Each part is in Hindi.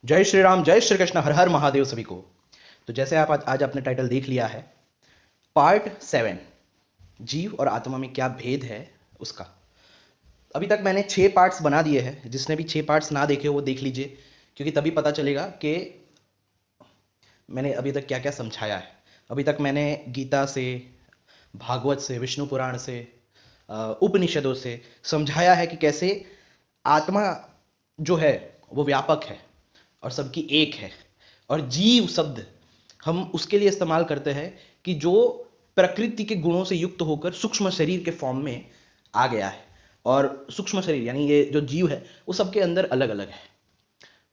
जय श्री राम, जय श्री कृष्ण, हर हर महादेव सभी को। तो जैसे आप आज आपने टाइटल देख लिया है, पार्ट 7, जीव और आत्मा में क्या भेद है उसका। अभी तक मैंने 6 पार्ट्स बना दिए हैं। जिसने भी 6 पार्ट्स ना देखे वो देख लीजिए, क्योंकि तभी पता चलेगा कि मैंने अभी तक क्या क्या समझाया है। अभी तक मैंने गीता से, भागवत से, विष्णु पुराण से, उपनिषदों से समझाया है कि कैसे आत्मा जो है वो व्यापक है और सबकी एक है, और जीव शब्द हम उसके लिए इस्तेमाल करते हैं कि जो प्रकृति के गुणों से युक्त होकर सूक्ष्म शरीर के फॉर्म में आ गया है। और सूक्ष्म शरीर यानी ये जो जीव है वो सबके अंदर अलग अलग है,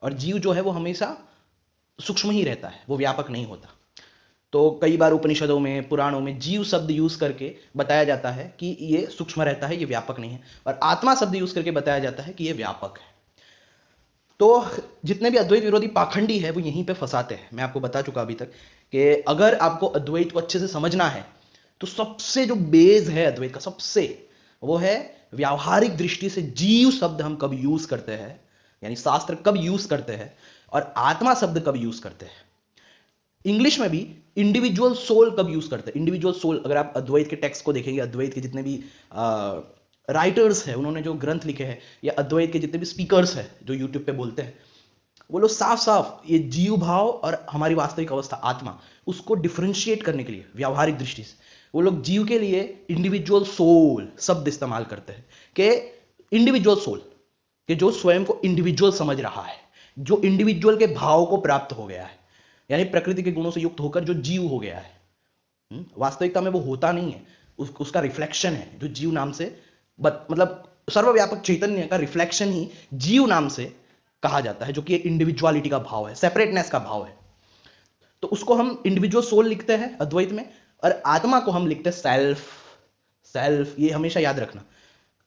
और जीव जो है वो हमेशा सूक्ष्म ही रहता है, वो व्यापक नहीं होता। तो कई बार उपनिषदों में, पुराणों में जीव शब्द यूज करके बताया जाता है कि ये सूक्ष्म रहता है, ये व्यापक नहीं है, और आत्मा शब्द यूज करके बताया जाता है कि ये व्यापक है। तो जितने भी अद्वैत विरोधी पाखंडी है वो यहीं पे फंसाते हैं। मैं आपको बता चुका अभी तक कि अगर आपको अद्वैत को अच्छे से समझना है तो सबसे जो बेस है अद्वैत का, सबसे वो है व्यावहारिक दृष्टि से जीव शब्द हम कब यूज करते हैं, यानी शास्त्र कब यूज करते हैं, और आत्मा शब्द कब यूज करते हैं। इंग्लिश में भी इंडिविजुअल सोल कब यूज करते हैं। इंडिविजुअल सोल, अगर आप अद्वैत के टेक्स्ट को देखेंगे, अद्वैत के जितने भी राइटर्स हैं, उन्होंने जो ग्रंथ लिखे हैं, या अद्वैत के जितने भी स्पीकर्स हैं जो यूट्यूब पे बोलते हैं, वो लोग साफ साफ ये जीव भाव और हमारी वास्तविक अवस्था आत्मा, उसको डिफ्रेंशिएट करने के लिए व्यावहारिक दृष्टि से वो लोग जीव के लिए इंडिविजुअल सोल शब्द इस्तेमाल करते हैं। कि इंडिविजुअल सोल, कि जो स्वयं को इंडिविजुअल समझ रहा है, जो इंडिविजुअल के भाव को प्राप्त हो गया है, यानी प्रकृति के गुणों से युक्त होकर जो जीव हो गया है। वास्तविकता में वो होता नहीं है, उसका रिफ्लेक्शन है जो जीव नाम से, मतलब सर्वव्यापक चैतन्य का रिफ्लेक्शन ही जीव नाम से कहा जाता है, जो कि इंडिविजुअलिटी का भाव है, सेपरेटनेस का भाव है। तो उसको हम इंडिविजुअल सोल लिखते हैं अद्वैत में, और आत्मा को हम लिखते हैं सेल्फ। सेल्फ, ये हमेशा याद रखना।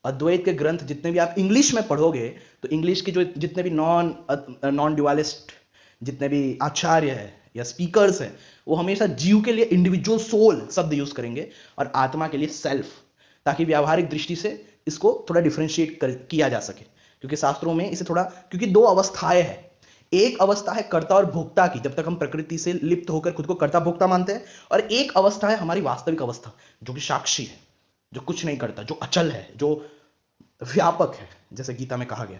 अद्वैत के ग्रंथ जितने भी आप इंग्लिश में पढ़ोगे, तो इंग्लिश के जो जितने भी नॉन ड्युअलिस्ट जितने भी आचार्य है या स्पीकर्स हैं, वो हमेशा जीव के लिए इंडिविजुअल सोल शब्द यूज करेंगे और आत्मा के लिए सेल्फ, ताकि व्यावहारिक दृष्टि से इसको थोड़ा डिफ्रेंशिएट किया जा सके। क्योंकि शास्त्रों में इसे थोड़ा, क्योंकि 2 अवस्थाएं हैं। एक अवस्था है कर्ता और भोक्ता की, जब तक हम प्रकृति से लिप्त होकर खुद को कर्ता भोक्ता मानते हैं, और एक अवस्था है हमारी वास्तविक अवस्था, जो कि साक्षी है, जो कुछ नहीं करता, जो अचल है, जो व्यापक है, जैसे गीता में कहा गया।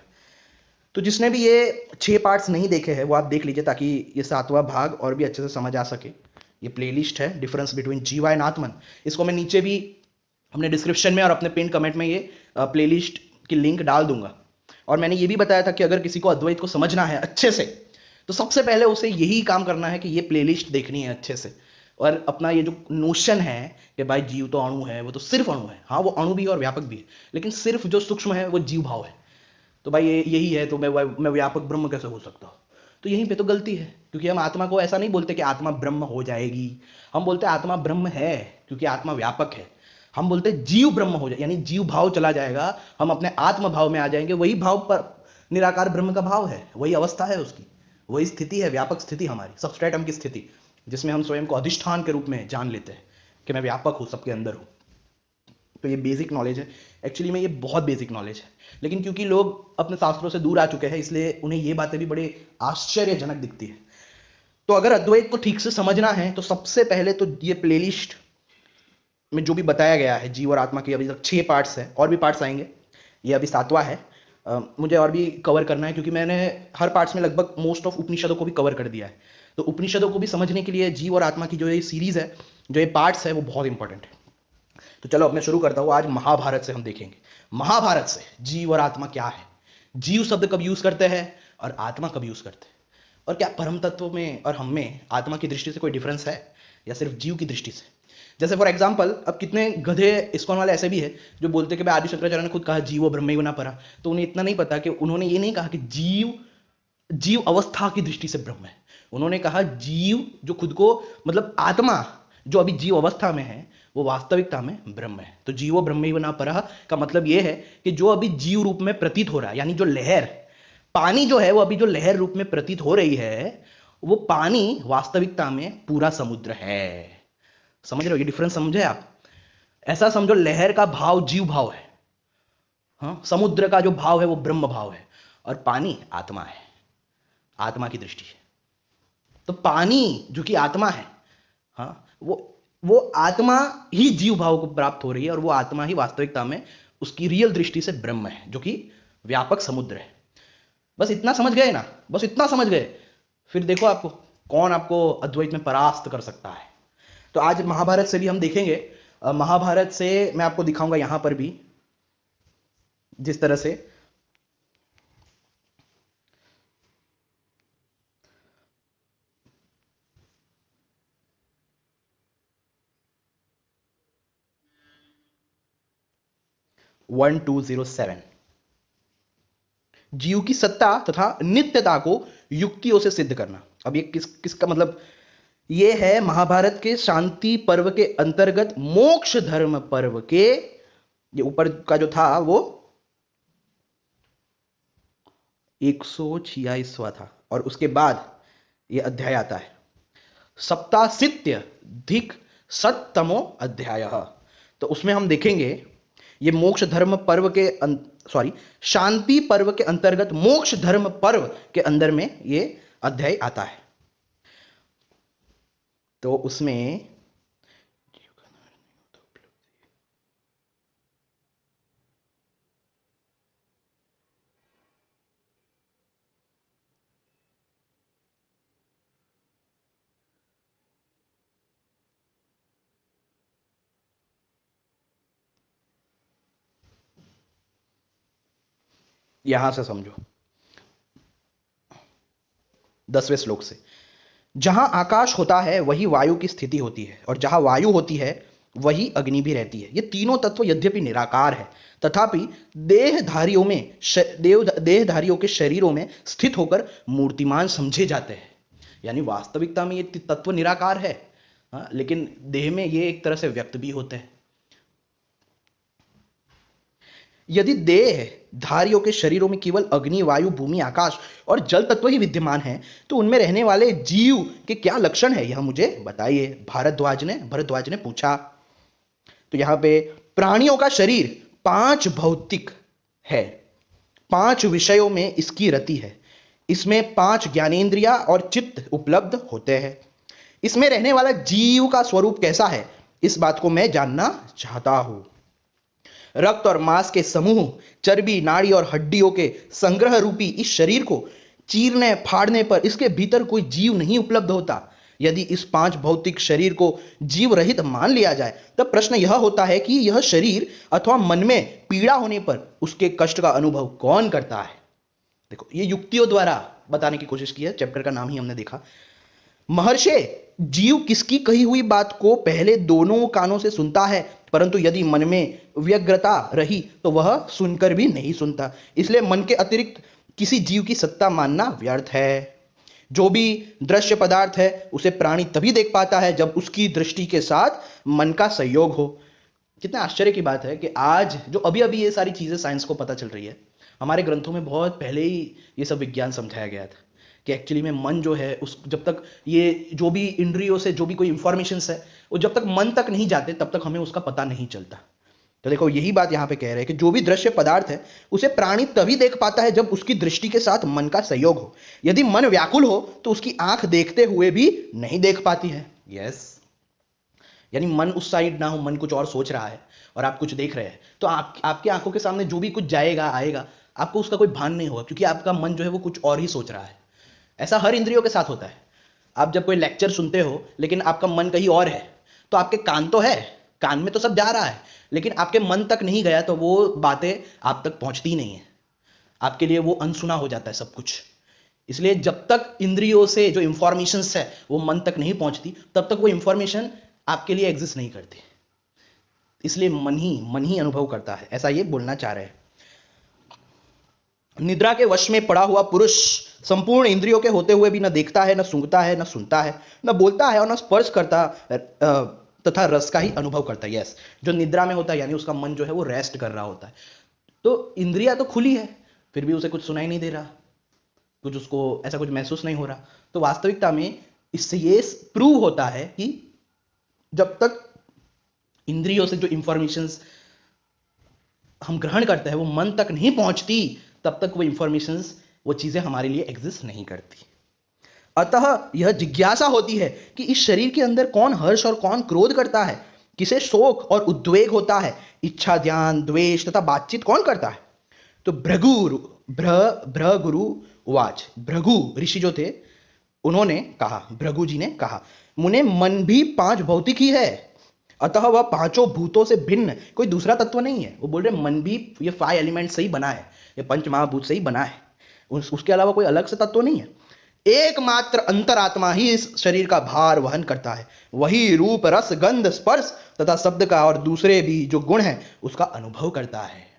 तो जिसने भी ये 6 पार्ट्स नहीं देखे हैं वो आप देख लीजिए, ताकि ये 7वां भाग और भी अच्छे से समझ आ सके। ये प्लेलिस्ट है डिफरेंस बिटवीन जीवा एंड आत्मन। इसको मैं नीचे भी अपने डिस्क्रिप्शन में और अपने पिन कमेंट में ये प्लेलिस्ट की लिंक डाल दूंगा। और मैंने ये भी बताया था कि अगर किसी को अद्वैत को समझना है अच्छे से, तो सबसे पहले उसे यही काम करना है कि ये प्लेलिस्ट देखनी है अच्छे से, और अपना ये जो नोशन है कि भाई जीव तो अणु है, वो तो सिर्फ अणु है। हाँ, वो अणु भी है और व्यापक भी है, लेकिन सिर्फ जो सूक्ष्म है वो जीव भाव है। तो भाई ये यही है, तो मैं व्यापक ब्रह्म कैसे हो सकता हूँ। तो यहीं पे तो गलती है, क्योंकि हम आत्मा को ऐसा नहीं बोलते कि आत्मा ब्रह्म हो जाएगी। हम बोलते हैं आत्मा ब्रह्म है, क्योंकि आत्मा व्यापक है। हम बोलते हैं जीव ब्रह्म हो जाए, यानी जीव भाव चला जाएगा, हम अपने आत्म भाव में आ जाएंगे। वही भाव पर निराकार ब्रह्म का भाव है, वही अवस्था है उसकी, वही स्थिति है, व्यापक स्थिति हमारी सबस्ट्रेटम की स्थिति, जिसमें हम स्वयं को अधिष्ठान के रूप में जान लेते हैं कि मैं व्यापक हूं, सबके अंदर हूं। तो ये बेसिक नॉलेज है। एक्चुअली में ये बहुत बेसिक नॉलेज है, लेकिन क्योंकि लोग अपने शास्त्रों से दूर आ चुके हैं, इसलिए उन्हें ये बातें भी बड़े आश्चर्यजनक दिखती है। तो अगर अद्वैत को ठीक से समझना है तो सबसे पहले तो ये प्लेलिस्ट में जो भी बताया गया है जीव और आत्मा की, अभी तक 6 पार्ट्स है, और भी पार्ट्स आएंगे, ये अभी 7वां है। मुझे और भी कवर करना है, क्योंकि मैंने हर पार्ट्स में लगभग मोस्ट ऑफ उपनिषदों को भी कवर कर दिया है। तो उपनिषदों को भी समझने के लिए जीव और आत्मा की जो ये सीरीज है, जो ये पार्ट्स है, वो बहुत इंपॉर्टेंट है। तो चलो अब मैं शुरू करता हूं। आज महाभारत से हम देखेंगे, महाभारत से जीव और आत्मा क्या है, जीव शब्द कब यूज करते हैं और आत्मा कब यूज करते हैं, और क्या परम तत्व में और हम में आत्मा की दृष्टि से कोई डिफरेंस है या सिर्फ जीव की दृष्टि से। जैसे फॉर एग्जाम्पल, अब कितने गधे इस्कॉन वाले ऐसे भी है जो बोलते कि भाई आदि शंकराचार्य ने खुद कहा जीवो ब्रह्मैव न परा। तो उन्हें इतना नहीं पता कि उन्होंने ये नहीं कहा कि जीव जीव अवस्था की दृष्टि से ब्रह्म है। उन्होंने कहा जीव जो खुद को, मतलब आत्मा जो अभी जीव अवस्था में है, वो वास्तविकता में ब्रह्म है। तो जीवो ब्रह्मैव न परः का मतलब ये है कि जो अभी जीव रूप में प्रतीत हो रहा है, यानी जो लहर, पानी जो है वो अभी जो लहर रूप में प्रतीत हो रही है, वो पानी वास्तविकता में पूरा समुद्र है। समझ रहे हो ये डिफरेंस? समझे आप? ऐसा समझो, लहर का भाव जीव भाव है, हाँ, समुद्र का जो भाव है वो ब्रह्म भाव है, और पानी आत्मा है। आत्मा की दृष्टि से। तो पानी जो कि आत्मा है, हाँ, वो आत्मा ही जीव भाव को प्राप्त हो रही है, और वो आत्मा ही वास्तविकता में उसकी रियल दृष्टि से ब्रह्म है, जो कि व्यापक समुद्र है। बस इतना समझ गए ना, बस इतना समझ गए, फिर देखो आपको कौन आपको अद्वैत में परास्त कर सकता है। तो आज महाभारत से भी हम देखेंगे। महाभारत से मैं आपको दिखाऊंगा यहां पर भी, जिस तरह से वन 207 जीव की सत्ता तथा नित्यता को युक्तियों से सिद्ध करना। अब ये किसका मतलब, ये है महाभारत के शांति पर्व के अंतर्गत मोक्ष धर्म पर्व के, ये ऊपर का जो था वो 146वां था, और उसके बाद ये अध्याय आता है सप्तासित्य धिक सत्तमो अध्याय। तो उसमें हम देखेंगे ये मोक्ष धर्म पर्व के शांति पर्व के अंतर्गत मोक्ष धर्म पर्व के अंदर में ये अध्याय आता है। तो उसमें यहां से समझो 10वें श्लोक से, जहां आकाश होता है वही वायु की स्थिति होती है, और जहां वायु होती है वही अग्नि भी रहती है। ये तीनों तत्व यद्यपि निराकार है, तथापि देहधारियों के शरीरों में स्थित होकर मूर्तिमान समझे जाते हैं। यानी वास्तविकता में ये तत्व निराकार है, हाँ, लेकिन देह में ये एक तरह से व्यक्त भी होते हैं। यदि देह धारियों के शरीरों में केवल अग्नि, वायु, भूमि, आकाश और जल तत्व ही विद्यमान हैं, तो उनमें रहने वाले जीव के क्या लक्षण है, यह मुझे बताइए, भरद्वाज ने पूछा। तो यहां पे प्राणियों का शरीर 5 भौतिक है, 5 विषयों में इसकी रति है, इसमें 5 ज्ञानेंद्रिया और चित्त उपलब्ध होते हैं। इसमें रहने वाला जीव का स्वरूप कैसा है, इस बात को मैं जानना चाहता हूं। रक्त और मांस के समूह, चर्बी, नाड़ी और हड्डियों के संग्रह रूपी इस शरीर को चीरने फाड़ने पर इसके भीतर कोई जीव नहीं उपलब्ध होता। यदि इस 5 भौतिक शरीर को जीव रहित मान लिया जाए, तब प्रश्न यह होता है कि यह शरीर अथवा मन में पीड़ा होने पर उसके कष्ट का अनुभव कौन करता है। देखो, ये युक्तियों द्वारा बताने की कोशिश की है, चैप्टर का नाम ही हमने देखा। महर्षि, जीव किसकी कही हुई बात को पहले दोनों कानों से सुनता है, परंतु यदि मन में व्यग्रता रही तो वह सुनकर भी नहीं सुनता। इसलिए मन के अतिरिक्त किसी जीव की सत्ता मानना व्यर्थ है। जो भी दृश्य पदार्थ है उसे प्राणी तभी देख पाता है जब उसकी दृष्टि के साथ मन का संयोग हो। कितना आश्चर्य की बात है कि आज जो अभी अभी ये सारी चीजें साइंस को पता चल रही है, हमारे ग्रंथों में बहुत पहले ही ये सब विज्ञान समझाया गया था कि एक्चुअली में मन जो है, उस जब तक ये जो भी इंद्रियों से जो भी कोई इंफॉर्मेशन है वो जब तक मन तक नहीं जाते तब तक हमें उसका पता नहीं चलता। तो देखो, यही बात यहां पे कह रहे हैं कि जो भी दृश्य पदार्थ है उसे प्राणी तभी देख पाता है जब उसकी दृष्टि के साथ मन का संयोग हो। यदि मन व्याकुल हो तो उसकी आंख देखते हुए भी नहीं देख पाती है। यस, यानी मन उस साइड ना हो, मन कुछ और सोच रहा है और आप कुछ देख रहे हैं, तो आपकी आंखों के सामने जो भी कुछ जाएगा आएगा, आपको उसका कोई भान नहीं होगा, क्योंकि आपका मन जो है वो कुछ और ही सोच रहा है। ऐसा हर इंद्रियों के साथ होता है। आप जब कोई लेक्चर सुनते हो लेकिन आपका मन कहीं और है, तो आपके कान तो है, कान में तो सब जा रहा है, लेकिन आपके मन तक नहीं गया, तो वो बातें आप तक पहुंचती नहीं है, आपके लिए वो अनसुना हो जाता है सब कुछ। इसलिए जब तक इंद्रियों से जो इंफॉर्मेशन है वो मन तक नहीं पहुंचती, तब तक वो इंफॉर्मेशन आपके लिए एग्जिस्ट नहीं करती। इसलिए मन ही अनुभव करता है, ऐसा ये बोलना चाह रहे हैं। निद्रा के वश में पड़ा हुआ पुरुष संपूर्ण इंद्रियों के होते हुए भी न देखता है, न सूंघता है, न सुनता है, न बोलता है और न स्पर्श करता तथा रस का ही अनुभव करता है। यस, जो निद्रा में होता है यानी उसका मन जो है वो रेस्ट कर रहा होता है, तो इंद्रिया तो खुली है फिर भी उसे कुछ सुनाई नहीं दे रहा, कुछ उसको ऐसा कुछ महसूस नहीं हो रहा। तो वास्तविकता में इससे ये प्रूव होता है कि जब तक इंद्रियों से जो इंफॉर्मेशन हम ग्रहण करते हैं वो मन तक नहीं पहुंचती, तब तक वो इंफॉर्मेशन, वो चीजें हमारे लिए एग्जिस्ट नहीं करती। अतः यह जिज्ञासा होती है कि इस शरीर के अंदर कौन हर्ष और कौन क्रोध करता है, किसे शोक और उद्वेग होता है, इच्छा, ध्यान, द्वेष तथा बातचीत कौन करता है। तो भृगु उवाच, भृगु ऋषि जो थे उन्होंने कहा, भृगु जी ने कहा, मुने मन भी पांच भौतिक ही है, अतः वह पांचों भूतों से भिन्न कोई दूसरा तत्व नहीं है। वो बोल रहे मन भी ये 5 एलिमेंट से ही बना है, ये पंच महाभूत से ही बना है, उसके अलावा कोई अलग से तत्व नहीं है। एकमात्र अंतरात्मा ही इस शरीर का भार वहन करता है, वही रूप, रस, गंध, स्पर्श तथा शब्द का और दूसरे भी जो गुण है उसका अनुभव करता है।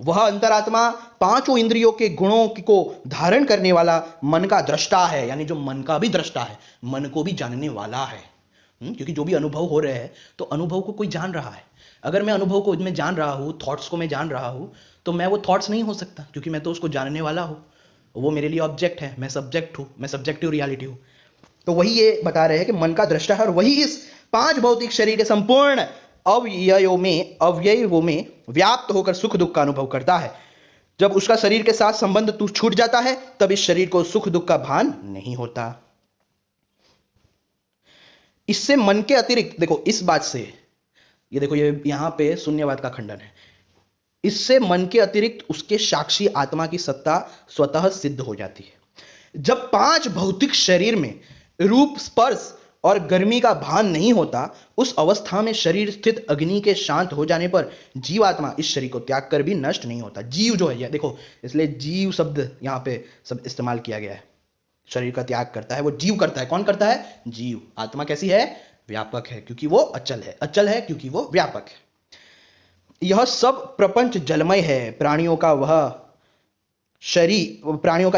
वह अंतरात्मा पांचों इंद्रियों के गुणों को धारण करने वाला मन का दृष्टा है, यानी जो मन का भी दृष्टा है, मन को भी जानने वाला है। क्योंकि जो भी अनुभव हो रहे हैं तो अनुभव को कोई जान रहा है। अगर मैं अनुभव को मैं जान रहा हूं, थॉट्स को मैं जान रहा हूं, तो मैं वो थॉट्स नहीं हो सकता, क्योंकि मैं तो उसको जानने वाला हूं। वो मेरे लिए ऑब्जेक्ट है, मैं सब्जेक्ट हूं, मैं सब्जेक्टिव रियलिटी हूं। तो वही ये बता रहे हैं कि मन का दृष्टा है और वही इस पांच भौतिक शरीर के संपूर्ण अवयवों में व्याप्त होकर सुख दुख का अनुभव करता है। जब उसका शरीर के साथ संबंध छूट जाता है तब इस शरीर को सुख दुख का भान नहीं होता। इससे मन के अतिरिक्त, देखो इस बात से, ये देखो ये यहां पे शून्यवाद का खंडन है, इससे मन के अतिरिक्त उसके साक्षी आत्मा की सत्ता स्वतः सिद्ध हो जाती है। जब पांच भौतिक शरीर में रूप, स्पर्श और गर्मी का भान नहीं होता, उस अवस्था में शरीर स्थित अग्नि के शांत हो जाने पर जीवात्मा इस शरीर को त्याग कर भी नष्ट नहीं होता। जीव जो है, देखो इसलिए जीव शब्द यहां पे सब इस्तेमाल किया गया है। शरीर का त्याग करता है वो जीव करता है। कौन करता है? जीव। आत्मा कैसी है? व्यापक है, क्योंकि वो अचल है। अचल है क्योंकि वो व्यापक है। यह सब प्रपंच जलमय है। प्राणियों का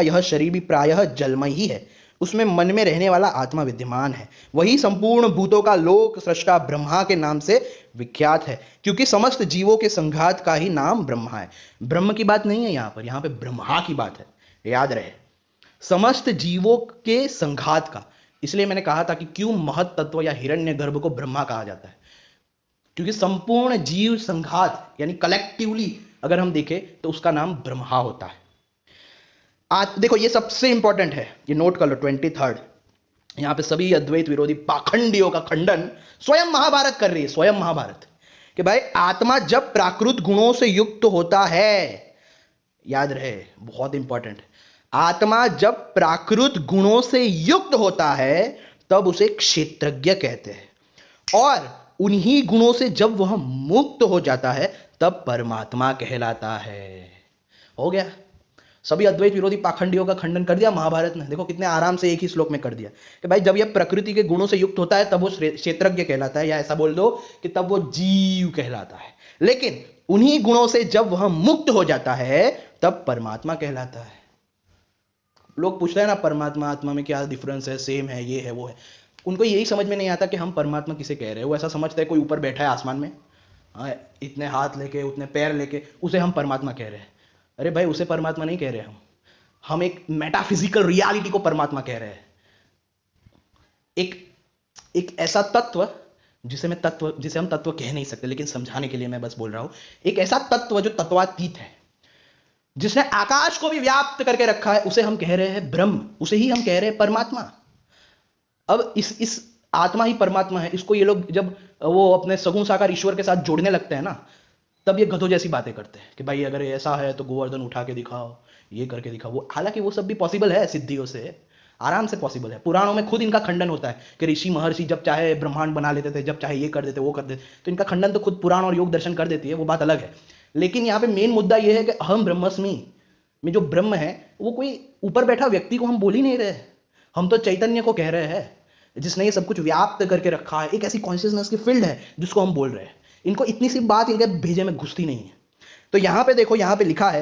यह शरीर भी प्रायः जलमय ही है। उसमें मन में रहने वाला आत्मा विद्यमान है। वही संपूर्ण भूतों का लोक सृष्टा ब्रह्मा के नाम से विख्यात है, क्योंकि समस्त जीवों के संघात का ही नाम ब्रह्मा है। ब्रह्म की बात नहीं है यहाँ पे ब्रह्मा की बात है, याद रहे। समस्त जीवों के संघात का, इसलिए मैंने कहा था कि क्यों महत तत्व या हिरण्यगर्भ को ब्रह्मा कहा जाता है, क्योंकि संपूर्ण जीव संघात यानी कलेक्टिवली अगर हम देखें तो उसका नाम ब्रह्मा होता है। देखो ये सबसे इंपॉर्टेंट है, ये नोट कर लो। 23 यहां पे सभी अद्वैत विरोधी पाखंडियों का खंडन स्वयं महाभारत कर रही है, स्वयं महाभारत, कि भाई आत्मा जब प्राकृत गुणों से युक्त होता है, याद रहे बहुत इंपॉर्टेंट, आत्मा जब प्राकृत गुणों से युक्त होता है तब उसे क्षेत्रज्ञ कहते हैं, और उन्हीं गुणों से जब वह मुक्त हो जाता है तब परमात्मा कहलाता है। हो गया, सभी अद्वैत विरोधी पाखंडियों का खंडन कर दिया महाभारत ने। देखो कितने आराम से एक ही श्लोक में कर दिया कि भाई जब यह प्रकृति के गुणों से युक्त होता है तब वो क्षेत्रज्ञ कहलाता है, या ऐसा बोल दो कि तब वो जीव कहलाता है। लेकिन उन्हीं गुणों से जब वह मुक्त हो जाता है तब परमात्मा कहलाता है। लोग पूछते हैं ना परमात्मा आत्मा में क्या डिफरेंस है, सेम है, ये है वो है। उनको यही समझ में नहीं आता कि हम परमात्मा किसे कह रहे हैं। वो ऐसा समझते हैं कोई ऊपर बैठा है आसमान में, इतने हाथ लेके उतने पैर लेके, उसे हम परमात्मा कह रहे हैं। अरे भाई उसे परमात्मा नहीं कह रहे हम एक मेटाफिजिकल रियलिटी को परमात्मा कह रहे हैं। एक ऐसा तत्व जिसे हम तत्व कह नहीं सकते, लेकिन समझाने के लिए मैं बस बोल रहा हूं, एक ऐसा तत्व जो तत्वातीत है, जिसने आकाश को भी व्याप्त करके रखा है, उसे हम कह रहे हैं ब्रह्म, उसे ही हम कह रहे हैं परमात्मा। अब इस आत्मा ही परमात्मा है, इसको ये लोग जब वो अपने सगुण साकार ईश्वर के साथ जोड़ने लगते हैं ना, तब ये गधों जैसी बातें करते हैं कि भाई अगर ऐसा है तो गोवर्धन उठा के दिखाओ, ये करके दिखाओ। वो हालांकि वो सब भी पॉसिबल है, सिद्धियों से आराम से पॉसिबल है। पुराणों में खुद इनका खंडन होता है कि ऋषि महर्षि जब चाहे ब्रह्मांड बना लेते थे, जब चाहे ये कर देते वो कर देते, तो इनका खंडन तो खुद पुराण और योग दर्शन कर देती है, वो बात अलग है। लेकिन यहाँ पे मेन मुद्दा यह है कि अहम ब्रह्मस्मि में जो ब्रह्म है वो कोई ऊपर बैठा व्यक्ति को हम बोल ही नहीं रहे, हम तो चैतन्य को कह रहे हैं, जिसने ये सब कुछ व्याप्त करके रखा है। एक ऐसी कॉन्शियसनेस की फील्ड है जिसको हम बोल रहे हैं। इनको इतनी सी बात इनके भेजे में घुसती नहीं है। तो यहां पे देखो, यहां पे लिखा है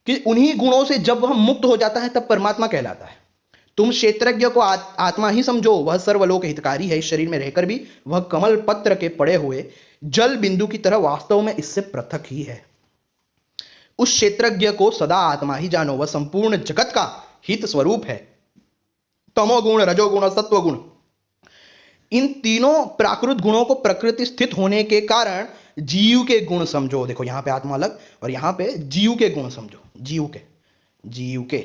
कि उन्हीं गुणों से जब वह मुक्त हो जाता है तब परमात्मा कहलाता है। तुम क्षेत्रज्ञ को आत्मा ही समझो, वह सर्वलोक हितकारी है। इस शरीर में रहकर भी वह कमल पत्र के पड़े हुए जल बिंदु की तरह वास्तव में इससे पृथक ही है। उस क्षेत्रज्ञ को सदा आत्मा ही जानो, वह संपूर्ण जगत का हित स्वरूप है। तमोगुण, रजोगुण और सत्वगुण, इन तीनों प्राकृत गुणों को प्रकृति स्थित होने के कारण जीव के गुण समझो। देखो यहां पे आत्मा अलग और यहां पे जीव के गुण समझो। जीव के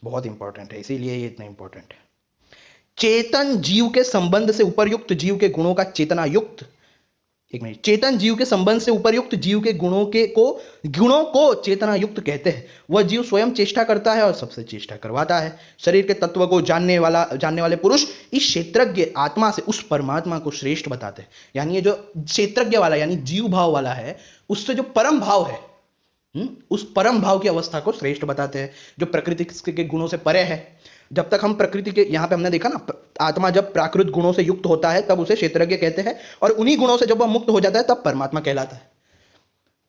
बहुत इंपॉर्टेंट है, इसीलिए ये इतना इंपॉर्टेंट है। चेतन जीव के संबंध से उपर्युक्त जीव के गुणों का चेतना युक्त, एक मिनट, चेतन जीव के संबंध से उपर्युक्त जीव के गुणों को चेतना युक्त कहते हैं। वह जीव स्वयं चेष्टा करता है और सबसे चेष्टा करवाता है। शरीर के तत्व को जानने वाले पुरुष इस क्षेत्रज्ञ आत्मा से उस परमात्मा को श्रेष्ठ बताते हैं। यानी ये जो क्षेत्रज्ञ वाला यानी जीव भाव वाला है, उससे जो परम भाव है, उस परम भाव की अवस्था को श्रेष्ठ बताते हैं, जो प्रकृति के गुणों से परे है। जब तक हम प्रकृति के, यहां पे हमने देखा ना, आत्मा जब प्राकृत गुणों से युक्त होता है तब उसे क्षेत्रज्ञ कहते हैं, और उन्हीं गुणों से जब वह मुक्त हो जाता है तब परमात्मा कहलाता है।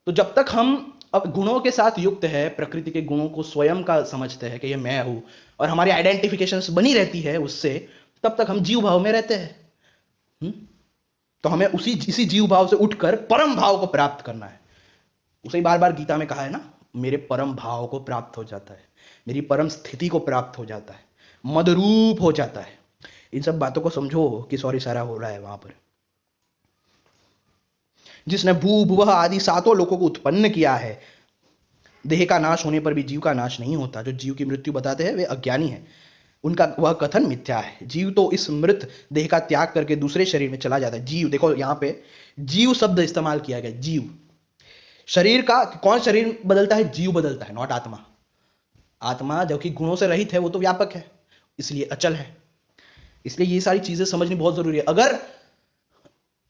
तो जब तक हम अब गुणों के साथ युक्त है, प्रकृति के गुणों को स्वयं का समझते हैं कि ये मैं हूं, और हमारी आइडेंटिफिकेशन बनी रहती है उससे, तब तक हम जीव भाव में रहते हैं। तो हमें इसी जीव भाव से उठकर परम भाव को प्राप्त करना है। उसे बार बार गीता में कहा है ना, मेरे परम भाव को प्राप्त हो जाता है, मेरी परम स्थिति को प्राप्त हो जाता है, मदरूप हो जाता है। इन सब बातों को समझो कि सॉरी सारा हो रहा है वहां पर। जिसने भू भुवः आदि सातों लोकों को उत्पन्न किया है। देह का नाश होने पर भी जीव का नाश नहीं होता। जो जीव की मृत्यु बताते हैं वे अज्ञानी हैं, उनका वह कथन मिथ्या है। जीव तो इस मृत देह का त्याग करके दूसरे शरीर में चला जाता है। जीव, देखो यहां पे जीव शब्द इस्तेमाल किया गया, जीव। शरीर का कौन शरीर बदलता है? जीव बदलता है, नॉट आत्मा। आत्मा जो कि गुणों से रहित है वो तो व्यापक है, इसलिए अचल है। इसलिए ये सारी चीजें समझनी बहुत जरूरी है। अगर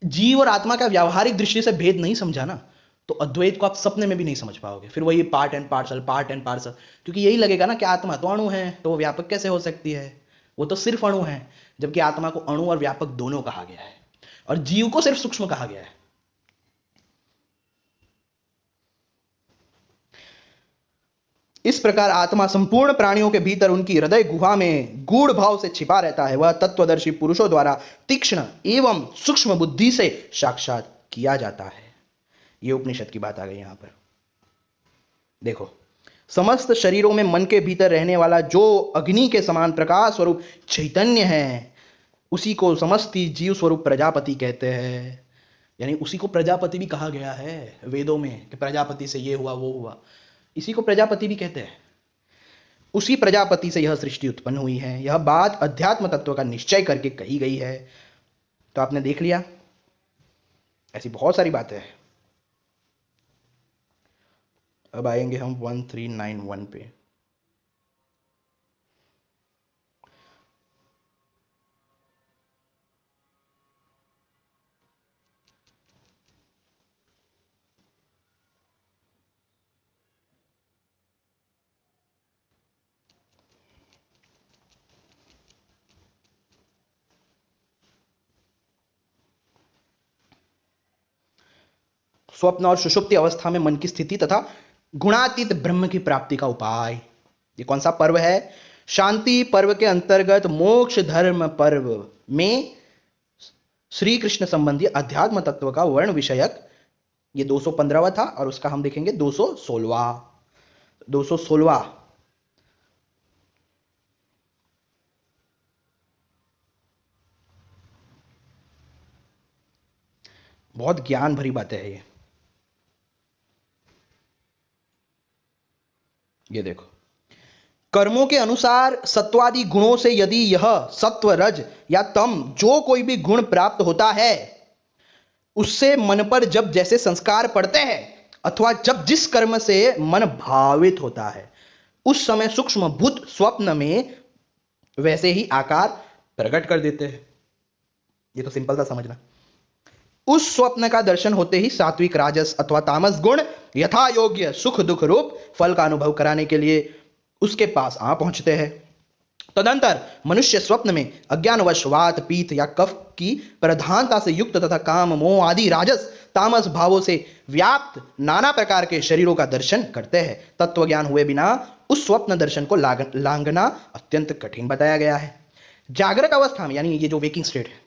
जीव और आत्मा का व्यावहारिक दृष्टि से भेद नहीं समझा ना, तो अद्वैत को आप सपने में भी नहीं समझ पाओगे। फिर वही पार्ट एंड पार्सल, क्योंकि यही लगेगा ना कि आत्मा तो अणु है, तो वो व्यापक कैसे हो सकती है? वो तो सिर्फ अणु है, जबकि आत्मा को अणु और व्यापक दोनों कहा गया है, और जीव को सिर्फ सूक्ष्म कहा गया है। इस प्रकार आत्मा संपूर्ण प्राणियों के भीतर उनकी हृदय गुहा में गूढ़ भाव से छिपा रहता है। वह तत्वदर्शी पुरुषों द्वारा तीक्ष्ण एवं सूक्ष्म बुद्धि से साक्षात किया जाता है। यह उपनिषद की बात आ गई यहां पर। देखो, समस्त शरीरों में मन के भीतर रहने वाला जो अग्नि के समान प्रकाश स्वरूप चैतन्य है, उसी को समस्ती जीव स्वरूप प्रजापति कहते हैं। यानी उसी को प्रजापति भी कहा गया है वेदों में, कि प्रजापति से ये हुआ वो हुआ, इसी को प्रजापति भी कहते हैं। उसी प्रजापति से यह सृष्टि उत्पन्न हुई है। यह बात अध्यात्म तत्व का निश्चय करके कही गई है। तो आपने देख लिया, ऐसी बहुत सारी बातें हैं। अब आएंगे हम 1391 पे। स्वप्न और सुषुप्ति अवस्था में मन की स्थिति तथा गुणातीत ब्रह्म की प्राप्ति का उपाय। ये कौन सा पर्व है? शांति पर्व के अंतर्गत मोक्ष धर्म पर्व में श्री कृष्ण संबंधी अध्यात्म तत्व का वर्ण विषयक ये 215वां था, और उसका हम देखेंगे 216वां। बहुत ज्ञान भरी बातें हैं ये देखो, कर्मों के अनुसार सत्वादि गुणों से यदि यह सत्व, रज या तम जो कोई भी गुण प्राप्त होता है, उससे मन पर जब जैसे संस्कार पड़ते हैं, अथवा जब जिस कर्म से मन भावित होता है, उस समय सूक्ष्म भूत स्वप्न में वैसे ही आकार प्रकट कर देते हैं। ये तो सिंपल था समझना। उस स्वप्न का दर्शन होते ही सात्विक, राजस अथवा तामस गुण यथा योग्य सुख दुख रूप फल का अनुभव कराने के लिए उसके पास आ पहुंचते हैं। तदंतर मनुष्य स्वप्न में अज्ञानवश वात, पीत या कफ की प्रधानता से युक्त तथा काम, मोह आदि राजस तामस भावों से व्याप्त नाना प्रकार के शरीरों का दर्शन करते हैं। तत्व ज्ञान हुए बिना उस स्वप्न दर्शन को लांघना अत्यंत कठिन बताया गया है। जागृत अवस्था में, यानी ये जो वेकिंग स्टेट है,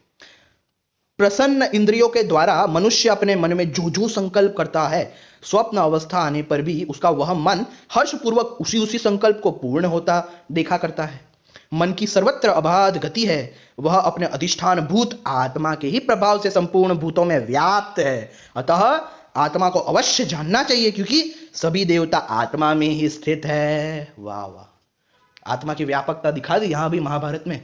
प्रसन्न इंद्रियों के द्वारा मनुष्य अपने मन में जो जो संकल्प करता है, स्वप्न अवस्था आने पर भी उसका वह मन हर्षपूर्वक उसी संकल्प को पूर्ण होता देखा करता है। मन की सर्वत्र अबाध गति है। वह अपने अधिष्ठान भूत आत्मा के ही प्रभाव से संपूर्ण भूतों में व्याप्त है। अतः आत्मा को अवश्य जानना चाहिए, क्योंकि सभी देवता आत्मा में ही स्थित है। वाह वाह, आत्मा की व्यापकता दिखा दी यहां भी महाभारत में।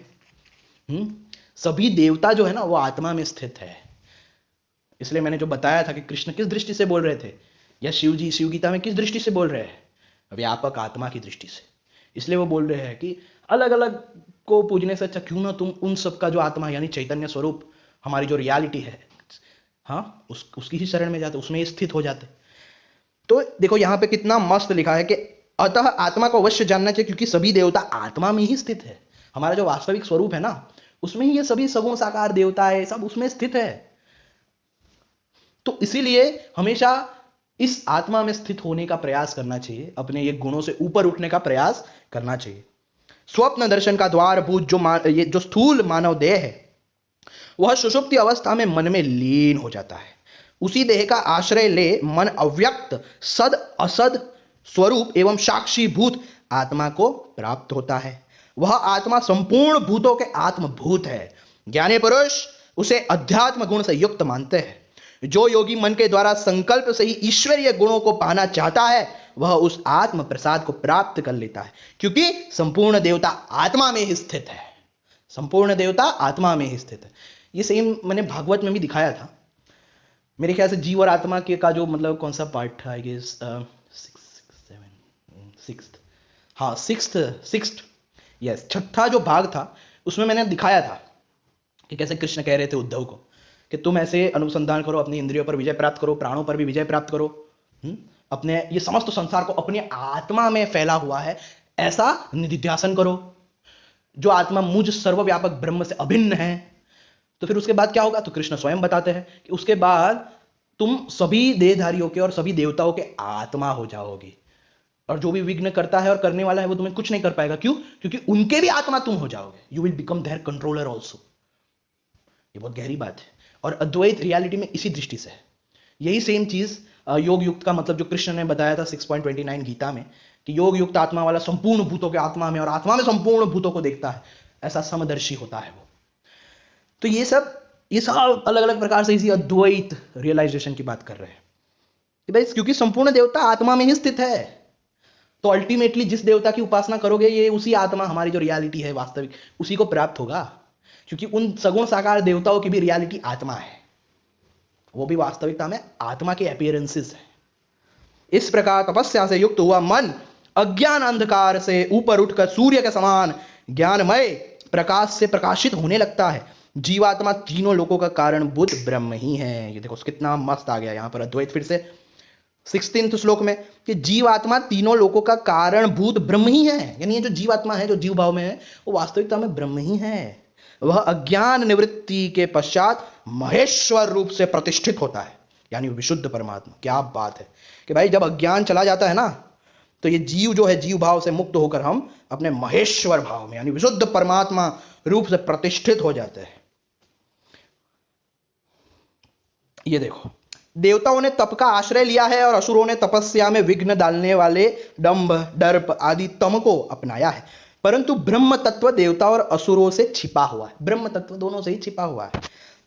सभी देवता जो है ना वो आत्मा में स्थित है। इसलिए मैंने जो बताया था कि कृष्ण किस दृष्टि से बोल रहे थे, या शिव जी शिव गीता में किस दृष्टि से बोल रहे हैं, व्यापक आत्मा की दृष्टि से। इसलिए वो बोल रहे हैं कि अलग अलग को पूजने से अच्छा क्यों ना तुम उन सब का जो आत्मा यानी चैतन्य स्वरूप हमारी जो रियलिटी है, हाँ उसकी ही शरण में जाते, उसमें ही स्थित हो जाते। तो देखो यहां पे कितना मस्त लिखा है कि अतः आत्मा को अवश्य जानना चाहिए क्योंकि सभी देवता आत्मा में ही स्थित है। हमारा जो वास्तविक स्वरूप है ना उसमें ही ये सभी सगुण साकार देवता है, सब उसमें स्थित है। तो इसीलिए हमेशा इस आत्मा में स्थित होने का प्रयास करना चाहिए, अपने ये गुणों से ऊपर उठने का प्रयास करना चाहिए। स्वप्न दर्शन का द्वारभूत ये जो स्थूल मानव देह है वह सुषुप्ति अवस्था में मन में लीन हो जाता है। उसी देह का आश्रय ले मन अव्यक्त सद असद स्वरूप एवं साक्षीभूत आत्मा को प्राप्त होता है। वह आत्मा संपूर्ण भूतों के आत्मभूत है। ज्ञानी पुरुष उसे अध्यात्म गुण से युक्त मानते हैं। जो योगी मन के द्वारा संकल्प से ही ईश्वरीय गुणों को पाना चाहता है वह उस आत्म प्रसाद को प्राप्त कर लेता है, क्योंकि संपूर्ण देवता आत्मा में ही स्थित है। संपूर्ण देवता आत्मा में ही स्थित है। ये सेम मैंने भागवत में भी दिखाया था। मेरे ख्याल से जीव और आत्मा के का जो मतलब कौन सा पार्ट था, आई गेस सिक्स्थ यस छठा जो भाग था उसमें मैंने दिखाया था कि कैसे कृष्ण कह रहे थे उद्धव को कि तुम ऐसे अनुसंधान करो, अपनी इंद्रियों पर विजय प्राप्त करो, प्राणों पर भी विजय प्राप्त करो, अपने ये समस्त संसार को अपनी आत्मा में फैला हुआ है ऐसा निधिध्यासन करो, जो आत्मा मुझ सर्वव्यापक ब्रह्म से अभिन्न है। तो फिर उसके बाद क्या होगा, तो कृष्ण स्वयं बताते हैं कि उसके बाद तुम सभी देहधारियों के और सभी देवताओं के आत्मा हो जाओगे, और जो भी विघ्न करता है और करने वाला है वो तुम्हें कुछ नहीं कर पाएगा। क्यों? क्योंकि उनके भी आत्मा तुम हो जाओगे। You will become their controller also. ये बहुत गहरी बात है और अद्वैत रियलिटी में इसी दृष्टि से है। यही सेम चीज योग युक्त का मतलब जो कृष्ण ने बताया था 6.29 गीता में कि योग युक्त आत्मा वाला संपूर्ण भूतों के आत्मा में और आत्मा में संपूर्ण भूतों को देखता है, ऐसा समदर्शी होता है वो। तो ये सब अलग अलग प्रकार से इसी अद्वैत रियलाइजेशन की बात कर रहे हैं कि भाई क्योंकि संपूर्ण देवता आत्मा में ही स्थित है, तो अल्टीमेटली जिस देवता की उपासना करोगे ये उसी आत्मा, हमारी जो रियलिटी है वास्तविक, उसी को प्राप्त होगा। क्योंकि उन सगुण साकार देवताओं की भी रियलिटी आत्मा है, वो भी वास्तविकता में आत्मा के अपीयरेंसेस है। इस प्रकार तपस्या से युक्त हुआ मन अज्ञान अंधकार से ऊपर उठकर सूर्य के समान ज्ञानमय प्रकाश से प्रकाशित होने लगता है। जीवात्मा तीनों लोकों का कारणभूत ब्रह्म ही है। ये देखो कितना मस्त आ गया यहां पर अद्वैत फिर से 16वें श्लोक में कि जीवात्मा तीनों लोकों का कारणभूत ब्रह्म ही है। यानी ये जो जीवात्मा है, जो जीव भाव में है, वो वास्तविकता में ब्रह्म ही है। वह अज्ञान निवृत्ति के पश्चात महेश्वर रूप से प्रतिष्ठित होता है, यानी विशुद्ध परमात्मा। क्या बात है कि भाई जब अज्ञान चला जाता है ना तो ये जीव जो है जीव भाव से मुक्त होकर हम अपने महेश्वर भाव में यानी विशुद्ध परमात्मा रूप से प्रतिष्ठित हो जाते हैं। ये देखो देवताओं ने तप का आश्रय लिया है और असुरों ने तपस्या में विघ्न डालने वाले दंभ दर्प आदि तम को अपनाया है, परंतु ब्रह्म तत्व देवता और असुरों से छिपा हुआ है। ब्रह्म तत्व दोनों से ही छिपा हुआ है।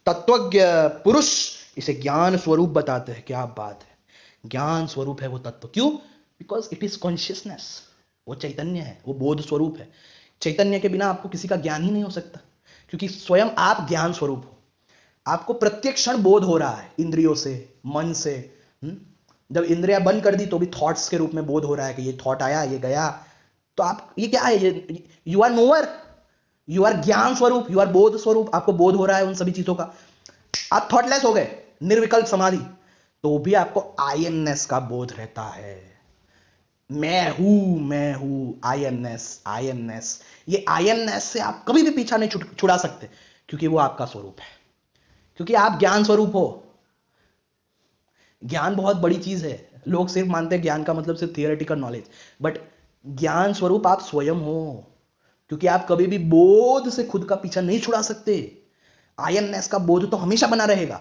तत्वज्ञ पुरुष इसे ज्ञान स्वरूप बताते हैं। क्या बात है, ज्ञान स्वरूप है वो तत्व। क्यों? Because it is consciousness. वो चैतन्य है, वो बोध स्वरूप है। चैतन्य के बिना आपको किसी का ज्ञान ही नहीं हो सकता, क्योंकि स्वयं आप ज्ञान स्वरूप हो। आपको प्रत्येक क्षण बोध हो रहा है इंद्रियों से, मन से। जब इंद्रियां बंद कर दी तो भी थॉट्स के रूप में बोध हो रहा है कि ये थॉट आया, ये गया। तो आप ये क्या है, ये you are knower, you are ज्ञान स्वरूप, यू आर बोध स्वरूप। आपको बोध हो रहा है उन सभी चीजों का। आप थॉटलेस हो गए, निर्विकल्प समाधि, तो भी आपको आईएनएस का बोध रहता है। मैं हूं आईएनएस आईएनएस। ये आईएनएस से आप कभी भी पीछा नहीं छुड़ा सकते, क्योंकि वो आपका स्वरूप है, क्योंकि आप ज्ञान स्वरूप हो। ज्ञान बहुत बड़ी चीज है। लोग सिर्फ मानते हैं ज्ञान का मतलब सिर्फ थियोरेटिकल नॉलेज, बट ज्ञान स्वरूप आप स्वयं हो, क्योंकि आप कभी भी बोध से खुद का पीछा नहीं छुड़ा सकते। आईएनएस का बोध तो हमेशा बना रहेगा।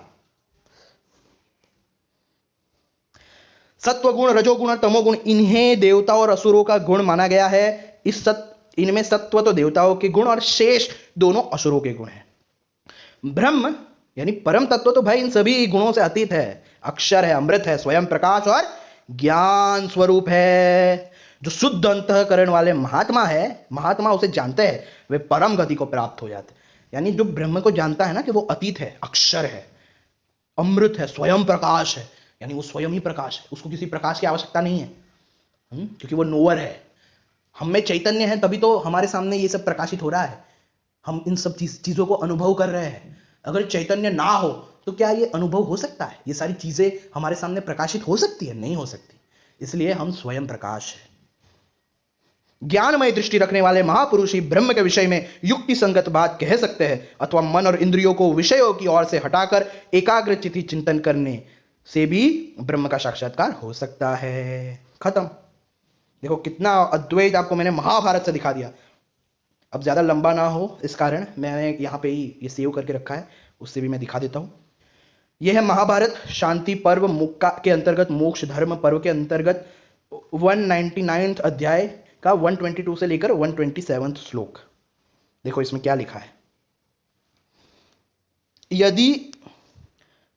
सत्वगुण, रजोगुण और तमोगुण, इन्हें देवता और असुरों का गुण माना गया है। इनमें सत्व तो देवताओं के गुण और शेष दोनों असुरों के गुण हैं। ब्रह्म यानी परम तत्व तो भाई इन सभी गुणों से अतीत है, अक्षर है, अमृत है, स्वयं प्रकाश और ज्ञान स्वरूप है। जो शुद्ध अंतःकरण वाले महात्मा है, महात्मा उसे जानते हैं, वे परम गति को प्राप्त हो जाते हैं। यानी जो ब्रह्म को जानता है ना कि वो अतीत है, अक्षर है, अमृत है, स्वयं प्रकाश है, यानी वो स्वयं ही प्रकाश है, उसको किसी प्रकाश की आवश्यकता नहीं है। क्योंकि वो नोवर है। हम में चैतन्य है, तभी तो हमारे सामने ये सब प्रकाशित हो रहा है, हम इन सब चीजों को अनुभव कर रहे हैं। अगर चैतन्य ना हो तो क्या ये अनुभव हो सकता है? ये सारी चीजें हमारे सामने प्रकाशित हो सकती है? नहीं हो सकती। इसलिए हम स्वयं प्रकाश है। ज्ञानमय दृष्टि रखने वाले महापुरुष ही ब्रह्म के विषय में युक्ति संगत बात कह सकते हैं, अथवा मन और इंद्रियों को विषयों की ओर से हटाकर एकाग्र चित्ती चिंतन करने से भी ब्रह्म का साक्षात्कार हो सकता है। खत्म। देखो कितना अद्वैत आपको मैंने महाभारत से दिखा दिया। अब ज्यादा लंबा ना हो इस कारण मैंने यहाँ पे ही ये सेव करके रखा है, उससे भी मैं दिखा देता हूँ। यह है महाभारत शांति पर्व के अंतर्गत, मोक्ष धर्म पर्व के अंतर्गत 199 अध्याय का 122 से लेकर 127 श्लोक। देखो इसमें क्या लिखा है।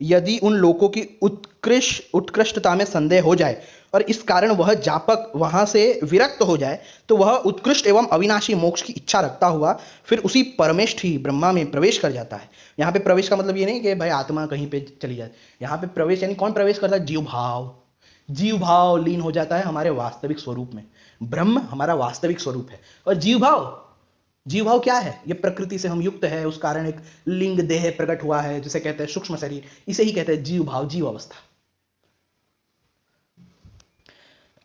यदि उन लोगों की उत्कृष्टता में संदेह हो जाए और इस कारण वह जापक वहां से विरक्त हो जाए, तो वह उत्कृष्ट एवं अविनाशी मोक्ष की इच्छा रखता हुआ फिर उसी परमेष्ठ ही ब्रह्मा में प्रवेश कर जाता है। यहाँ पे प्रवेश का मतलब ये नहीं कि भाई आत्मा कहीं पे चली जाए। यहाँ पे प्रवेश यानी कौन प्रवेश करता है? जीव भाव लीन हो जाता है हमारे वास्तविक स्वरूप में। ब्रह्म हमारा वास्तविक स्वरूप है, और जीव भाव क्या है? ये प्रकृति से हम युक्त है, उस कारण एक लिंग देह प्रकट हुआ है, जिसे कहते हैं सूक्ष्म शरीर। इसे ही कहते हैं जीव भाव, जीव अवस्था।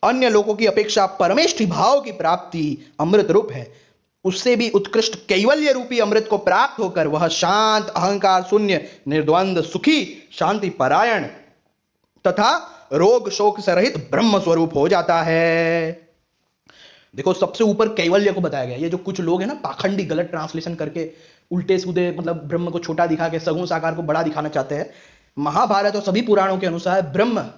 अन्य लोगों की अपेक्षा परमेष्ठी भाव की प्राप्ति अमृत रूप है। उससे भी उत्कृष्ट कैवल्य रूपी अमृत को प्राप्त होकर वह शांत, अहंकार शून्य, निर्द्वंद, सुखी, शांति परायण तथा रोग शोक से रहित ब्रह्म स्वरूप हो जाता है। देखो सबसे ऊपर कैवल्य को बताया गया। ये जो कुछ लोग हैं ना, पाखंडी गलत ट्रांसलेशन करके उल्टे सीधे मतलब ब्रह्म को छोटा दिखा के सगुण साकार को बड़ा दिखाना चाहते हैं। महाभारत और सभी पुराणों के अनुसार ब्रह्म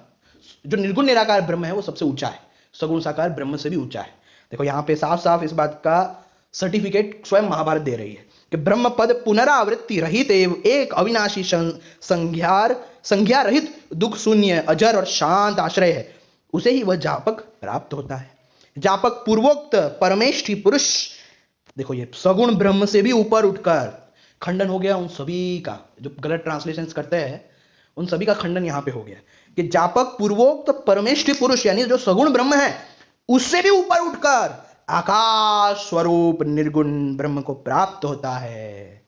जो निर्गुण निराकार ब्रह्म है वो सबसे ऊंचा है, सगुण साकार ब्रह्म से भी ऊंचा है। देखो यहाँ पे साफ साफ इस बात का सर्टिफिकेट स्वयं महाभारत दे रही है कि ब्रह्म पद पुनरावृत्ति रहित एक अविनाशी संज्ञा रहित दुख शून्य अजर और शांत आश्रय है। उसे ही वह जापक प्राप्त होता है। जापक पूर्वोक्त परमेष्ठी पुरुष, देखो ये सगुण ब्रह्म से भी ऊपर उठकर खंडन हो गया उन सभी का जो गलत ट्रांसलेशन करते हैं, उन सभी का खंडन यहां पे हो गया कि जापक पूर्वोक्त परमेष्ठी पुरुष यानी जो सगुण ब्रह्म है उससे भी ऊपर उठकर आकाश स्वरूप निर्गुण ब्रह्म को प्राप्त होता है।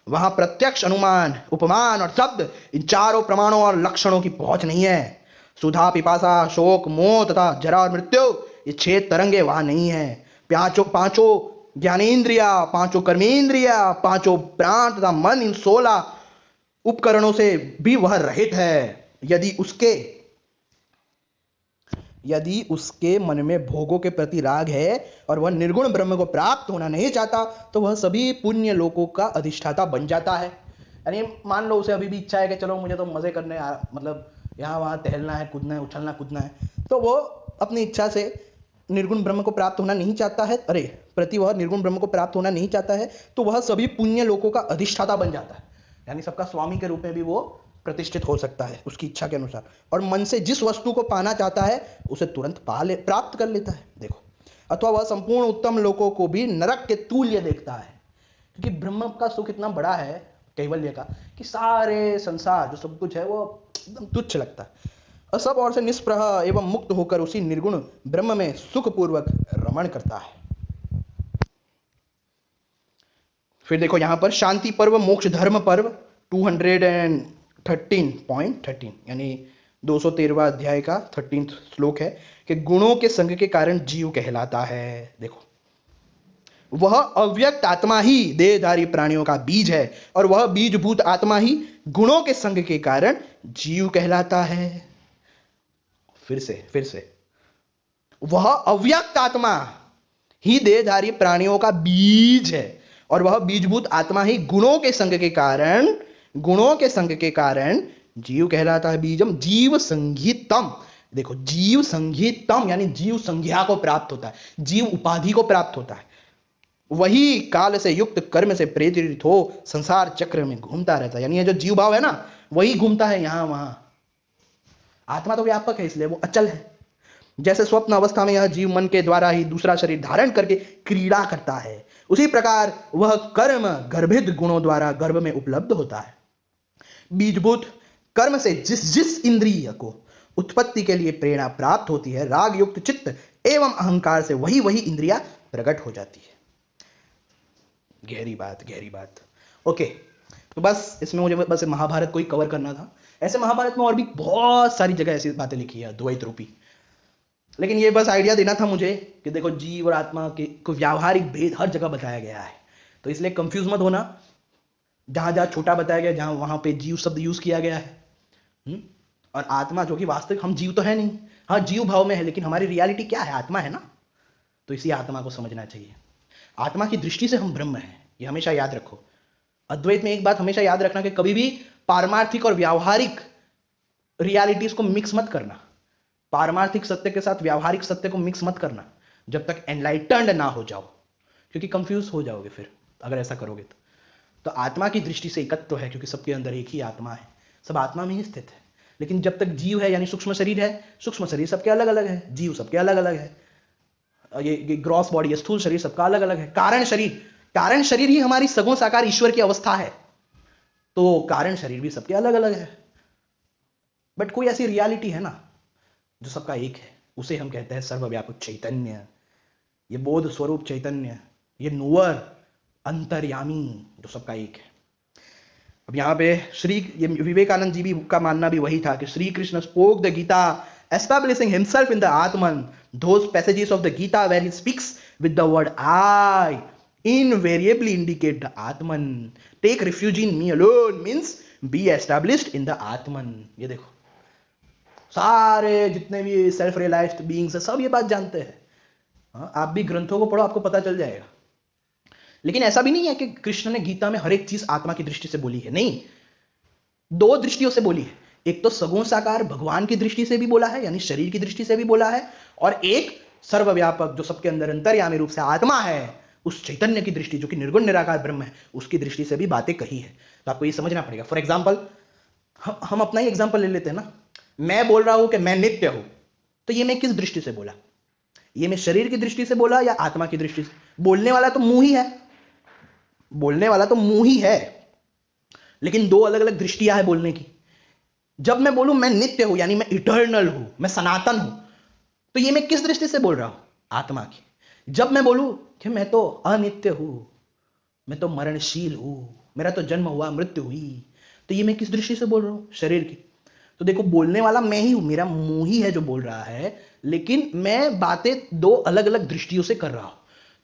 वहां प्रत्यक्ष, अनुमान, उपमान और शब्द, इन चारों प्रमाणों और लक्षणों की पहुंच नहीं है। सुधा, पिपासा, शोक, मोह तथा जरा और मृत्यु, ये 6 तरंगे वहां नहीं है। पांचों ज्ञानेन्द्रिया, 5 कर्मेंद्रिया, 5 प्राण तथा मन, इन 16 उपकरणों से भी वह रहित है। यदि उसके मन में भोगों के प्रति राग है और वह निर्गुण ब्रह्म को प्राप्त होना नहीं चाहता, तो वह सभी पुण्य लोकों का अधिष्ठाता बन जाता है। यानी मान लो उसे अभी भी इच्छा है कि चलो मुझे तो मजे करने, मतलब यहाँ वहाँ टहलना है, कूदना है, उछलना कूदना है, तो वो अपनी इच्छा से निर्गुण ब्रह्म को प्राप्त होना नहीं चाहता है। वह निर्गुण ब्रह्म को प्राप्त होना नहीं चाहता है, तो वह सभी पुण्य लोकों का अधिष्ठाता बन जाता है। यानी सबका स्वामी के रूप में भी वो प्रतिष्ठित हो सकता है उसकी इच्छा के अनुसार, और मन से जिस वस्तु को पाना चाहता है उसे तुरंत प्राप्त कर लेता है। देखो, अथवा वह संपूर्ण उत्तम लोकों को भी नरक के तुल्य देखता है, क्योंकि ब्रह्म का सुख इतना बड़ा है कैवल्य का कि सारे संसार जो सब कुछ है वो एकदम तुच्छ लगता है। और सब ओर से निष्प्रह एवं मुक्त होकर उसी निर्गुण ब्रह्म में सुखपूर्वक रमण करता है। फिर देखो यहां पर शांति पर्व, मोक्ष धर्म पर्व 213.13 यानी 213वां अध्याय का 13 श्लोक है कि गुणों के संग के कारण जीव कहलाता है। देखो, वह अव्यक्त आत्मा ही देहधारी प्राणियों का बीज है, और वह बीजभूत आत्मा ही गुणों के संग के कारण जीव कहलाता है। फिर से वह अव्यक्त आत्मा ही देहधारी प्राणियों का बीज है, और वह बीजभूत आत्मा ही गुणों के संग के कारण जीव कहलाता है। बीजम जीव संगीतम। देखो, जीव संगीतम यानी जीव संज्ञा को प्राप्त होता है, जीव उपाधि को प्राप्त होता है। वही काल से युक्त कर्म से प्रेरित हो संसार चक्र में घूमता रहता है। यानी ये जो जीव भाव है ना, वही घूमता है यहां वहां। आत्मा तो व्यापक है, इसलिए वो अचल है। जैसे स्वप्न अवस्था में यह जीव मन के द्वारा ही दूसरा शरीर धारण करके क्रीड़ा करता है, उसी प्रकार वह कर्म गर्भित गुणों द्वारा गर्भ में उपलब्ध होता है। बीजभूत कर्म से जिस जिस इंद्रिय को उत्पत्ति के लिए प्रेरणा प्राप्त होती है, राग युक्त चित्त एवं अहंकार से वही वही इंद्रिया प्रकट हो जाती है। गहरी बात, गहरी बात। ओके, तो बस इसमें मुझे बस महाभारत को ही कवर करना था। ऐसे महाभारत में और भी बहुत सारी जगह ऐसी बातें लिखी है द्वैत रूपी, लेकिन ये बस आइडिया देना था मुझे कि देखो जीव और आत्मा के को व्यावहारिक भेद हर जगह बताया गया है, तो इसलिए कंफ्यूज मत होना। जहां जहां छोटा बताया गया, जहां वहां पे जीव शब्द यूज किया गया है। और आत्मा जो कि वास्तविक हम जीव तो है नहीं, हाँ जीव भाव में है, लेकिन हमारी रियलिटी क्या है, आत्मा है ना। तो इसी आत्मा को समझना चाहिए। आत्मा की दृष्टि से हम ब्रह्म हैं, ये हमेशा याद रखो। अद्वैत में एक बात हमेशा याद रखना कि कभी भी पारमार्थिक और व्यावहारिक रियलिटीज को मिक्स मत करना। पारमार्थिक सत्य के साथ व्यावहारिक सत्य को मिक्स मत करना जब तक एनलाइटन्ड ना हो जाओ, क्योंकि कंफ्यूज हो जाओगे फिर अगर ऐसा करोगे तो आत्मा की दृष्टि से एकत्व है, क्योंकि सबके अंदर एक ही आत्मा है, सब आत्मा में ही स्थित है। लेकिन जब तक जीव है यानी सूक्ष्म शरीर है, सूक्ष्म शरीर सबके अलग अलग है, जीव सबके अलग अलग है, ये ग्रॉस बॉडी है, स्थूल शरीर सबका अलग अलग है। कारण शरीर ही हमारी सगुण साकार ईश्वर की अवस्था है, तो कारण शरीर भी सबके अलग अलग है। बट कोई ऐसी रियलिटी है ना जो सबका एक है, उसे हम कहते हैं सर्वव्यापक चैतन्य, ये बोध स्वरूप चैतन्य, ये नुवर अंतर्यामी जो सबका एक है। अब यहाँ पे ये विवेकानंद जी भी का मानना भी वही था कि Shri Krishna spoke the Gita establishing himself in the Atman. Those passages of the Gita where he speaks with the word I invariably indicate the Atman. Take refuge in me alone means be established in the Atman. ये देखो सारे जितने भी सेल्फ रियलाइज्ड बीइंग्स है सब ये बात जानते हैं। हाँ, आप भी ग्रंथों को पढ़ो, आपको पता चल जाएगा। लेकिन ऐसा भी नहीं है कि कृष्ण ने गीता में हर एक चीज आत्मा की दृष्टि से बोली है, नहीं, दो दृष्टियों से बोली है। एक तो सगुण साकार भगवान की दृष्टि से भी बोला है, यानी शरीर की दृष्टि से भी बोला है, और एक सर्वव्यापक जो सबके अंदर अंतर्यामी रूप से आत्मा है, उस चैतन्य की दृष्टि जो कि निर्गुण निराकार ब्रह्म है, उसकी दृष्टि से भी बातें कही है। तो आपको ये समझना पड़ेगा। फॉर एग्जाम्पल हम अपना ही एग्जाम्पल ले लेते हैं ना। मैं बोल रहा हूं कि मैं नित्य हूं, तो ये मैं किस दृष्टि से बोला? ये मैं शरीर की दृष्टि से बोला या आत्मा की दृष्टि से? बोलने वाला तो मुंह ही है, बोलने वाला तो मुंह ही है, लेकिन दो अलग अलग दृष्टियां है बोलने की। जब मैं बोलूं मैं नित्य हूं यानी मैं इटर्नल हूं, मैं सनातन हूं, तो ये मैं किस दृष्टि से बोल रहा हूं? आत्मा की। जब मैं बोलूं कि मैं तो अनित्य हूं, मैं तो मरणशील हूं, मेरा तो जन्म हुआ मृत्यु हुई, तो ये मैं किस दृष्टि से बोल रहा हूं? शरीर की। तो देखो बोलने वाला मैं ही हूं, मेरा मुंह ही है जो बोल रहा है, लेकिन मैं बातें दो अलग अलग दृष्टियों से कर रहा हूं।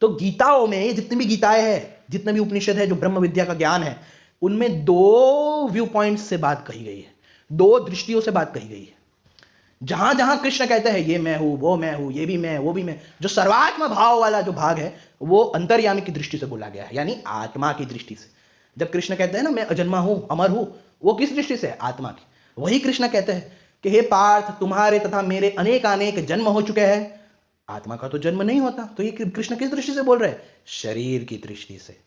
तो गीताओं में जितनी भी गीताएं हैं, जितने भी उपनिषद है जो ब्रह्म विद्या का ज्ञान है, उनमें दो व्यू पॉइंट्स से बात कही गई है, दो दृष्टियों से बात कही गई है। जहां जहां कृष्ण कहते हैं ये मैं हूं, वो मैं हूं, ये भी मैं, वो भी मैं, जो सर्वात्म भाव वाला जो भाग है वो अंतर्यामी की दृष्टि से बोला गया है, यानी आत्मा की दृष्टि से। जब कृष्ण कहते हैं ना मैं अजन्मा हूं, अमर हूं, वो किस दृष्टि से? आत्मा की। वही कृष्ण कहते हैं कि हे पार्थ, तुम्हारे तथा मेरे अनेक अनेक जन्म हो चुके हैं, आत्मा का तो जन्म नहीं होता। तो ये कृष्ण किस दृष्टि से बोल रहे हैं? शरीर की दृष्टि से।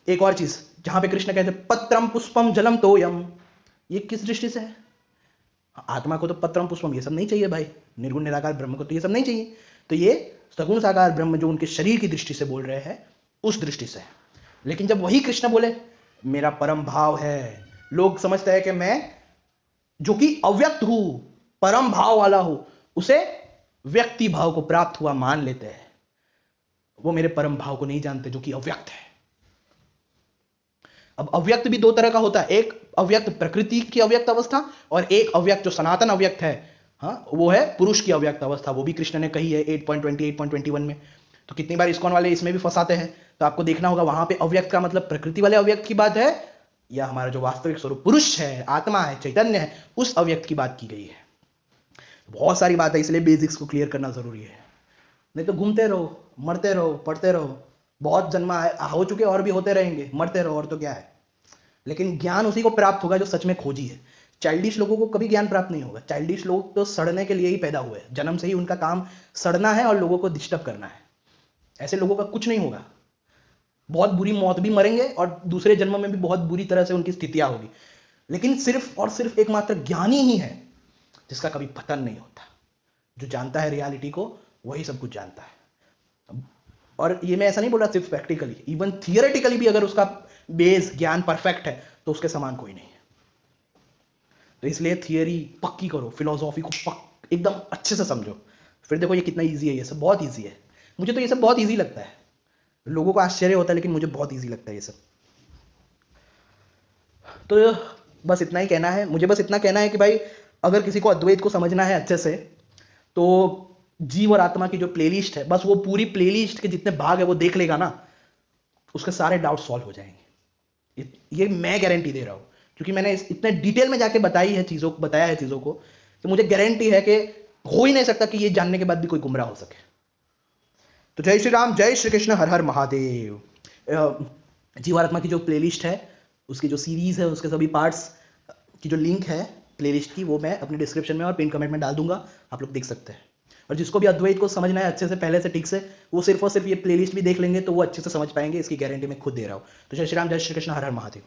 एक और चीज, जहां पे कृष्ण कहते हैं पत्रम पुष्पम जलम तोयम, ये किस दृष्टि से है? आत्मा को तो पत्रम पुष्पम ये सब नहीं चाहिए भाई, निर्गुण निराकार ब्रह्म को तो ये सब नहीं चाहिए। तो ये सगुण साकार ब्रह्म जो उनके शरीर की दृष्टि से बोल रहे हैं, उस दृष्टि से। लेकिन जब वही कृष्ण बोले मेरा परम भाव है, लोग समझते हैं कि मैं जो कि अव्यक्त हूं, परम भाव वाला हूं, उसे व्यक्ति भाव को प्राप्त हुआ मान लेते हैं। वो मेरे परम भाव को नहीं जानते जो कि अव्यक्त है। अब अव्यक्त भी दो तरह का होता है, एक अव्यक्त प्रकृति की अव्यक्त अवस्था, और एक अव्यक्त जो सनातन अव्यक्त है, हाँ, वो है पुरुष की अव्यक्त अवस्था। वो भी कृष्ण ने कही है 8.20 8.21 में। तो कितनी बार इस्कॉन वाले इसमें भी फंसाते हैं, तो आपको देखना होगा वहां पे अव्यक्त का मतलब प्रकृति वाले अव्यक्त की बात है, या हमारा जो वास्तविक स्वरूप पुरुष है, आत्मा है, चैतन्य है, उस अव्यक्त की बात की गई है। बहुत सारी बात है, इसलिए बेसिक्स को क्लियर करना जरूरी है, नहीं तो घूमते रहो, मरते रहो, पढ़ते रहो। बहुत जन्म हो चुके और भी होते रहेंगे, मरते रहो, और तो क्या है। लेकिन ज्ञान उसी को प्राप्त होगा जो सच में खोजी है। चाइल्डिश लोगों को कभी ज्ञान प्राप्त नहीं होगा। चाइल्डिश लोग तो सड़ने के लिए ही पैदा हुए हैं, जन्म से ही उनका काम सड़ना है और लोगों को डिस्टर्ब करना है। ऐसे लोगों का कुछ नहीं होगा, बहुत बुरी मौत भी मरेंगे और दूसरे जन्म में भी बहुत बुरी तरह से उनकी स्थितियां होगी। लेकिन सिर्फ और सिर्फ एकमात्र ज्ञानी ही है जिसका कभी पतन नहीं होता, जो जानता है रियलिटी को वही सब कुछ जानता है। और ये मैं ऐसा नहीं बोल रहा सिर्फ प्रैक्टिकली, इवन थियोरेटिकली भी अगर उसका बेस ज्ञान परफेक्ट है तो उसके समान कोई नहीं है। तो इसलिए थियरी पक्की करो, फिलोसॉफी को एकदम अच्छे से समझो, फिर देखो ये कितना ईजी है। ये सब बहुत ईजी है, मुझे तो ये सब बहुत ईजी लगता है। लोगों को आश्चर्य होता है लेकिन मुझे बहुत ईजी लगता है ये सब। तो बस इतना ही कहना है, मुझे बस इतना कहना है कि भाई अगर किसी को अद्वैत को समझना है अच्छे से तो जीव और आत्मा की जो प्लेलिस्ट है, बस वो पूरी प्लेलिस्ट के जितने भाग है वो देख लेगा ना, उसके सारे डाउट सॉल्व हो जाएंगे। ये मैं गारंटी दे रहा हूं, क्योंकि मैंने इतने डिटेल में जाके बताया है चीजों को, कि मुझे गारंटी है कि हो ही नहीं सकता कि ये जानने के बाद भी कोई गुमराह हो सके। तो जय श्री राम, जय श्री कृष्ण, हर हर महादेव। जीव और आत्मा की जो प्लेलिस्ट है, उसकी जो सीरीज है, उसके सभी पार्ट्स की जो लिंक है प्लेलिस्ट की, वो मैं अपनी डिस्क्रिप्शन में और पिन कमेंट में डाल दूंगा, आप लोग देख सकते हैं। और जिसको भी अद्वैत को समझना है अच्छे से, पहले से ठीक से, वो सिर्फ और सिर्फ ये प्लेलिस्ट भी देख लेंगे तो वो अच्छे से समझ पाएंगे, इसकी गारंटी मैं खुद दे रहा हूँ। तो जय श्री राम, जय श्री कृष्ण, हर हर महादेव।